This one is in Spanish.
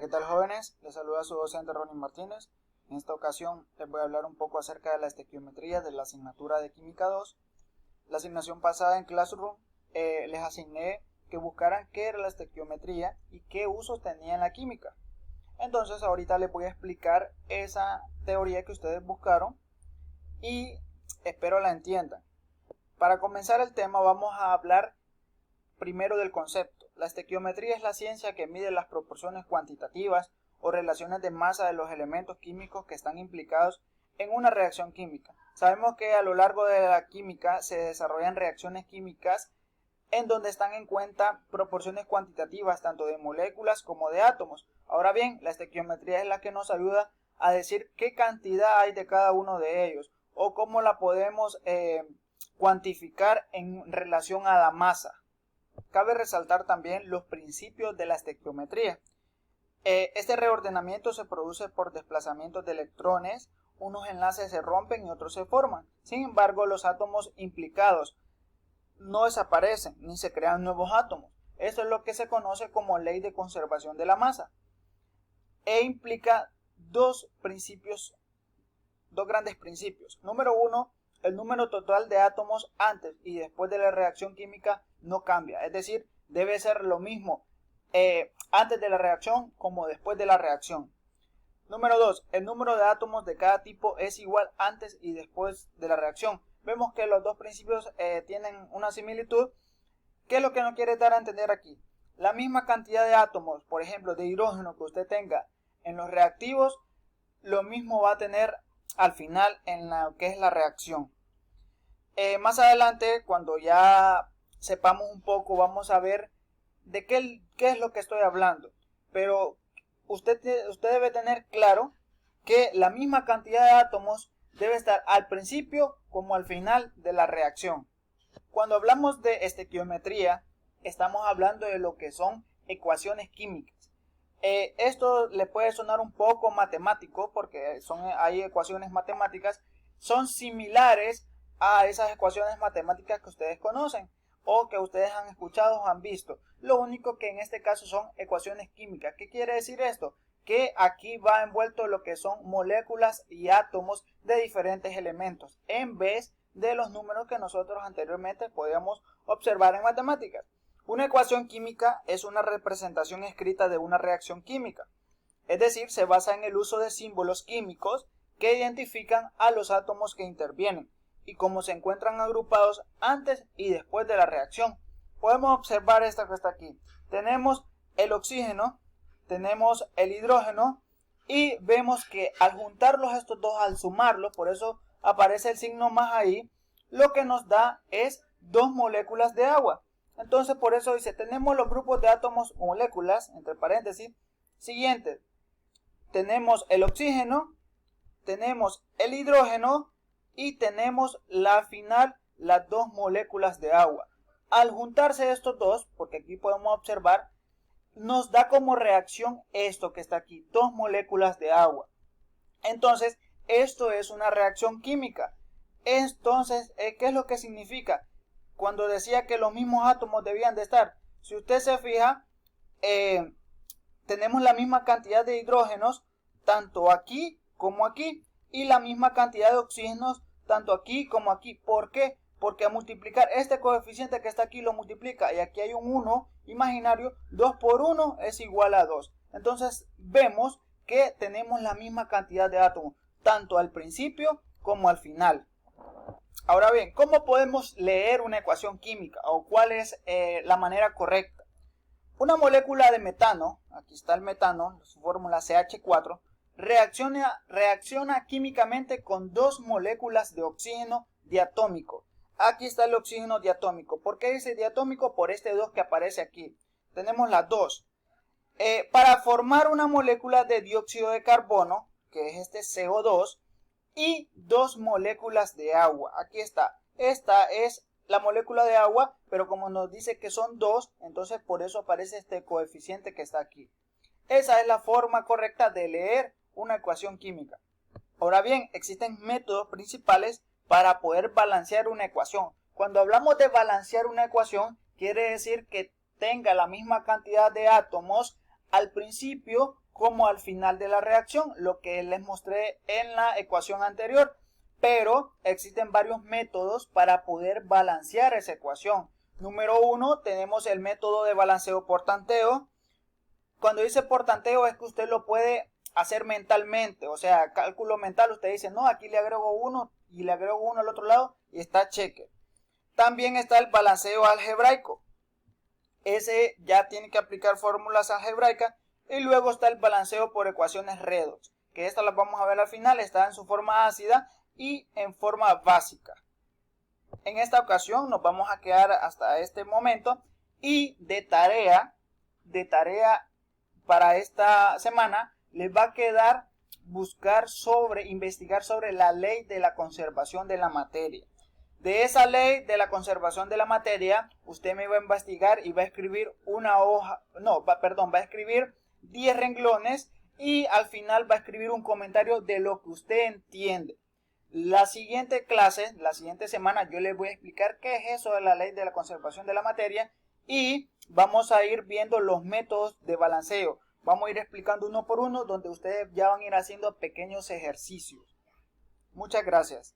¿qué tal jóvenes? Les saluda su docente Ronnie Martínez. En esta ocasión les voy a hablar un poco acerca de la estequiometría de la asignatura de Química 2. La asignación pasada en Classroom les asigné que buscaran qué era la estequiometría y qué usos tenía en la química. Entonces ahorita les voy a explicar esa teoría que ustedes buscaron y espero la entiendan. Para comenzar el tema vamos a hablar primero del concepto. La estequiometría es la ciencia que mide las proporciones cuantitativas o relaciones de masa de los elementos químicos que están implicados en una reacción química. Sabemos que a lo largo de la química se desarrollan reacciones químicas en donde están en cuenta proporciones cuantitativas tanto de moléculas como de átomos. Ahora bien, la estequiometría es la que nos ayuda a decir qué cantidad hay de cada uno de ellos o cómo la podemos cuantificar en relación a la masa. Cabe resaltar también los principios de la estequiometría. Este reordenamiento se produce por desplazamientos de electrones, unos enlaces se rompen y otros se forman. Sin embargo, los átomos implicados no desaparecen ni se crean nuevos átomos. Esto es lo que se conoce como ley de conservación de la masa. Implica dos grandes principios. Número uno, el número total de átomos antes y después de la reacción química no cambia, es decir, debe ser lo mismo antes de la reacción como después de la reacción. Número 2, el número de átomos de cada tipo es igual antes y después de la reacción. Vemos que los dos principios tienen una similitud. ¿Qué es lo que nos quiere dar a entender aquí? La misma cantidad de átomos, por ejemplo, de hidrógeno que usted tenga en los reactivos, lo mismo va a tener al final en lo que es la reacción. Más adelante, cuando ya sepamos un poco, vamos a ver de qué es lo que estoy hablando. Pero usted debe tener claro que la misma cantidad de átomos debe estar al principio como al final de la reacción. Cuando hablamos de estequiometría, estamos hablando de lo que son ecuaciones químicas. Esto le puede sonar un poco matemático porque hay ecuaciones matemáticas, son similares a esas ecuaciones matemáticas que ustedes conocen o que ustedes han escuchado o han visto. Lo único que en este caso son ecuaciones químicas. ¿Qué quiere decir esto? Que aquí va envuelto lo que son moléculas y átomos de diferentes elementos en vez de los números que nosotros anteriormente podíamos observar en matemáticas. Una ecuación química es una representación escrita de una reacción química, es decir, se basa en el uso de símbolos químicos que identifican a los átomos que intervienen y cómo se encuentran agrupados antes y después de la reacción. Podemos observar esta que está aquí. Tenemos el oxígeno, tenemos el hidrógeno y vemos que al juntarlos estos dos, al sumarlos, por eso aparece el signo más ahí, lo que nos da es dos moléculas de agua. Entonces por eso dice, tenemos los grupos de átomos o moléculas, entre paréntesis, siguientes. Tenemos el oxígeno, tenemos el hidrógeno y tenemos la final, las dos moléculas de agua. Al juntarse estos dos, porque aquí podemos observar, nos da como reacción esto que está aquí, dos moléculas de agua. Entonces, esto es una reacción química. Entonces, ¿qué es lo que significa? Cuando decía que los mismos átomos debían de estar. Si usted se fija, tenemos la misma cantidad de hidrógenos, tanto aquí como aquí, y la misma cantidad de oxígenos, tanto aquí como aquí. ¿Por qué? Porque al multiplicar este coeficiente que está aquí lo multiplica, y aquí hay un 1 imaginario, 2 por 1 es igual a 2. Entonces vemos que tenemos la misma cantidad de átomos, tanto al principio como al final. Ahora bien, ¿cómo podemos leer una ecuación química o cuál es la manera correcta? Una molécula de metano, aquí está el metano, su fórmula CH4, reacciona químicamente con dos moléculas de oxígeno diatómico. Aquí está el oxígeno diatómico. ¿Por qué dice diatómico? Por este 2 que aparece aquí. Tenemos las dos. Para formar una molécula de dióxido de carbono, que es este CO2, y dos moléculas de agua. Aquí está. Esta es la molécula de agua, pero como nos dice que son dos, entonces por eso aparece este coeficiente que está aquí. Esa es la forma correcta de leer una ecuación química. Ahora bien, existen métodos principales para poder balancear una ecuación. Cuando hablamos de balancear una ecuación, quiere decir que tenga la misma cantidad de átomos al principio como al final de la reacción, lo que les mostré en la ecuación anterior. Pero existen varios métodos para poder balancear esa ecuación. Número 1, tenemos el método de balanceo por tanteo. Cuando dice por tanteo es que usted lo puede hacer mentalmente, o sea, cálculo mental. Usted dice, no, aquí le agrego 1 y le agrego 1 al otro lado y está cheque. También está el balanceo algebraico. Ese ya tiene que aplicar fórmulas algebraicas. Y luego está el balanceo por ecuaciones redox, que estas las vamos a ver al final. Está en su forma ácida y en forma básica. En esta ocasión nos vamos a quedar hasta este momento, y de tarea para esta semana les va a quedar investigar sobre la ley de la conservación de la materia. De esa ley de la conservación de la materia, usted me va a investigar y va a escribir va a escribir 10 renglones y al final va a escribir un comentario de lo que usted entiende. La siguiente clase, la siguiente semana, yo les voy a explicar qué es eso de la ley de la conservación de la materia y vamos a ir viendo los métodos de balanceo. Vamos a ir explicando uno por uno, donde ustedes ya van a ir haciendo pequeños ejercicios. Muchas gracias.